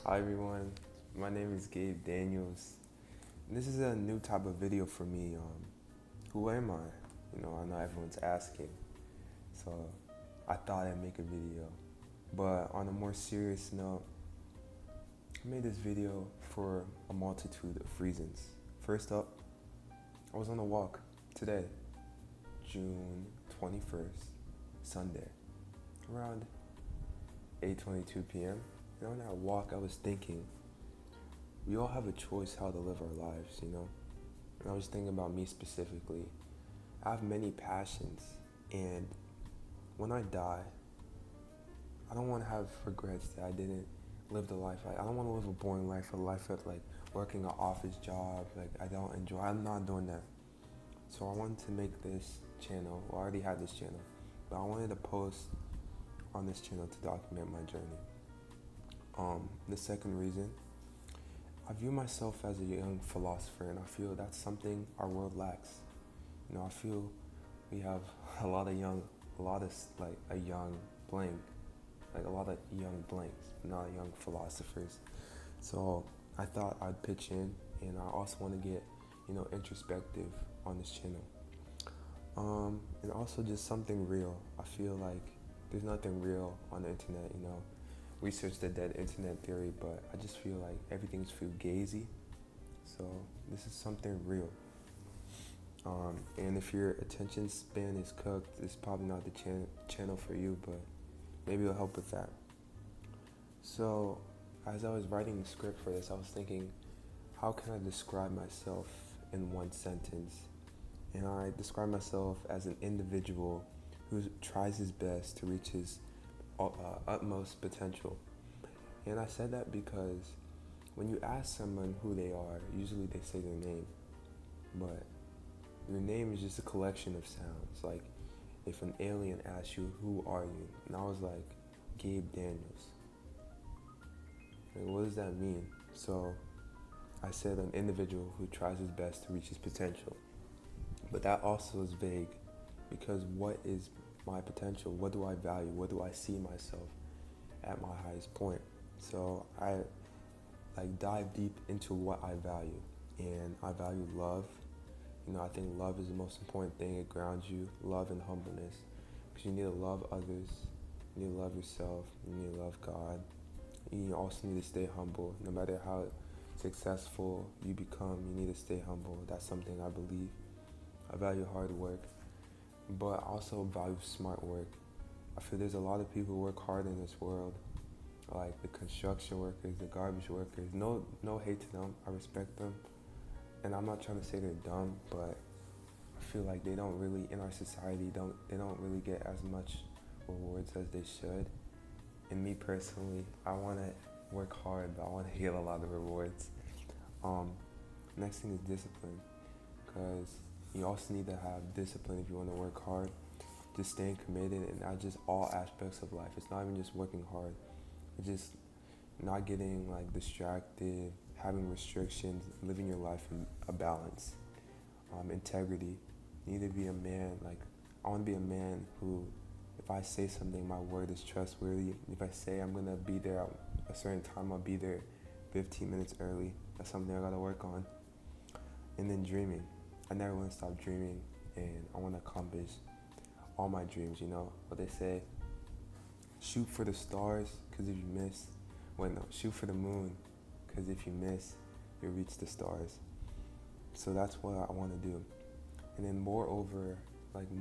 Hi everyone, my name is Gabe Daniels. This is a new type of video for me. Who am I? I know everyone's asking, so I thought I'd make a video. But on a more serious note, I made this video for a multitude of reasons. First up, I was on a walk today, June 21st, Sunday, around 8:22 p.m. And on that walk, I was thinking, we all have a choice how to live our lives. And I was thinking about me specifically. I have many passions, and when I die, I don't want to have regrets that I didn't live the life. I don't want to live a boring life, a life of like working an office job, like I don't enjoy. I'm not doing that. So I wanted to make this channel. Well, I already had this channel, but I wanted to post on this channel to document my journey. The second reason, I view myself as a young philosopher, and I feel that's something our world lacks. I feel we have a lot of like a young blank, like a lot of young blanks, not young philosophers. So I thought I'd pitch in, and I also want to get, introspective on this channel. And also just something real. I feel like there's nothing real on the internet. Research the dead internet theory, but I just feel like everything's fugazi. So this is something real. And if your attention span is cooked, it's probably not the channel for you, but maybe it'll help with that. So as I was writing the script for this, I was thinking, how can I describe myself in one sentence? And I describe myself as an individual who tries his best to reach his utmost potential. And I said that because when you ask someone who they are, usually they say their name. But your name is just a collection of sounds. Like if an alien asks you, who are you? And I was like, Gabe Daniels. Like, what does that mean? So I said an individual who tries his best to reach his potential. But that also is vague, because what is my potential? What do I value? What do I see myself at my highest point? So I dive deep into what I value, and I value love. I think love is the most important thing. It grounds you, love and humbleness, because you need to love others, you need to love yourself, you need to love God. You also need to stay humble. No matter how successful you become, you need to stay humble. That's something I believe. I value hard work, but I also value smart work. I feel there's a lot of people who work hard in this world, like the construction workers, the garbage workers. No hate to them. I respect them. And I'm not trying to say they're dumb, but I feel like they don't really, in our society, they don't really get as much rewards as they should. And me personally, I want to work hard, but I want to get a lot of rewards. Next thing is discipline, because you also need to have discipline if you want to work hard. Just staying committed, and not just all aspects of life. It's not even just working hard. It's just not getting like distracted, having restrictions, living your life in a balance. Integrity. You need to be a man. Like, I want to be a man who, if I say something, my word is trustworthy. If I say I'm gonna be there at a certain time, I'll be there 15 minutes early. That's something I gotta work on. And then dreaming. I never want to stop dreaming, and I want to accomplish all my dreams. What they say, shoot for the stars, because if you miss, shoot for the moon, because if you miss, you'll reach the stars. So that's what I want to do. And then moreover,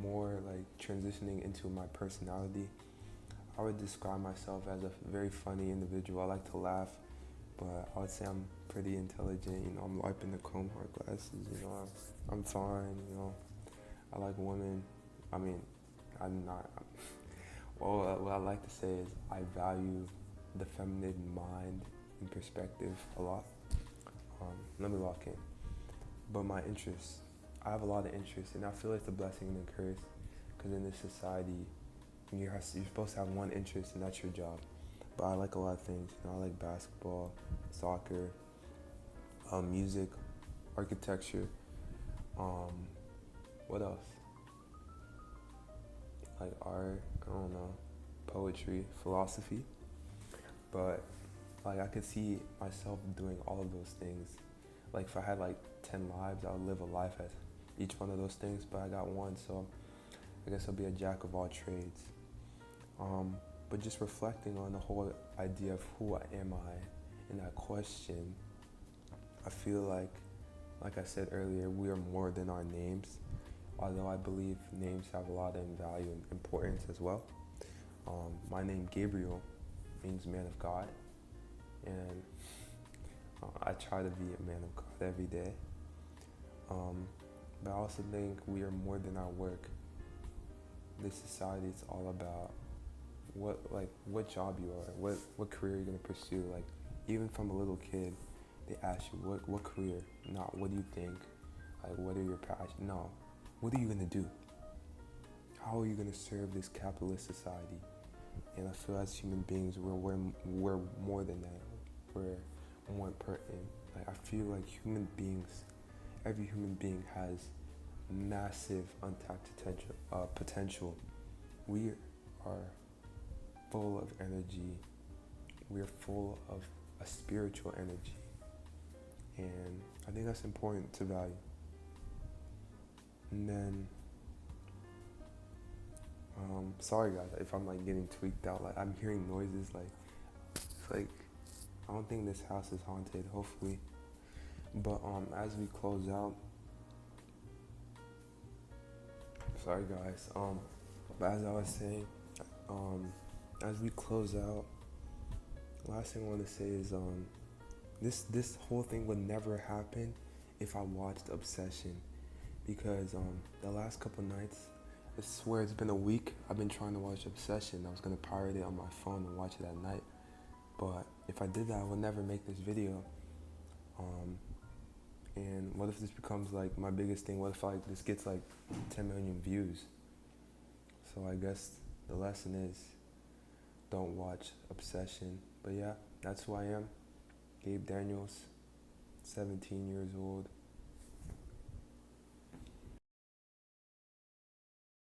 more transitioning into my personality, I would describe myself as a very funny individual. I like to laugh, but I would say I'm pretty intelligent. I'm wiping the chrome heart glasses. I'm fine. I like women. I mean, I'm not. Well, what I like to say is I value the feminine mind and perspective a lot. Let me lock in. But my interests, I have a lot of interests, and I feel it's a blessing and a curse, because in this society, you're supposed to have one interest, and that's your job. But I like a lot of things. I like basketball, soccer, music, architecture. What else? Like art. I don't know. Poetry, philosophy. But like I could see myself doing all of those things. Like if I had like 10 lives, I would live a life as each one of those things, but I got one, so I guess I'll be a jack of all trades. But just reflecting on the whole idea of who am I and that question, I feel like I said earlier, we are more than our names, although I believe names have a lot of value and importance as well. My name, Gabriel, means man of God, and I try to be a man of God every day. But I also think we are more than our work. This society is all about what job you are, what career you're gonna pursue. Like even from a little kid, they ask you what career, not what do you think, like what are your passions. No, what are you gonna do? How are you gonna serve this capitalist society? And I feel as human beings, we're more than that. We're more important. Like I feel like human beings, every human being has massive untapped potential. We are full of energy. We're full of a spiritual energy, and I think that's important to value. And then, sorry guys if I'm like getting tweaked out. Like I'm hearing noises. Like it's like I don't think this house is haunted. Hopefully, but as we close out, sorry guys. But as I was saying, as we close out, last thing I want to say is this whole thing would never happen if I watched Obsession, because the last couple nights, I swear it's been a week, I've been trying to watch Obsession. I was gonna pirate it on my phone and watch it at night, but if I did that, I would never make this video. And what if this becomes like my biggest thing? What if like this gets like 10 million views? So I guess the lesson is don't watch Obsession. But yeah, that's who I am. Gabe Daniels, 17 years old.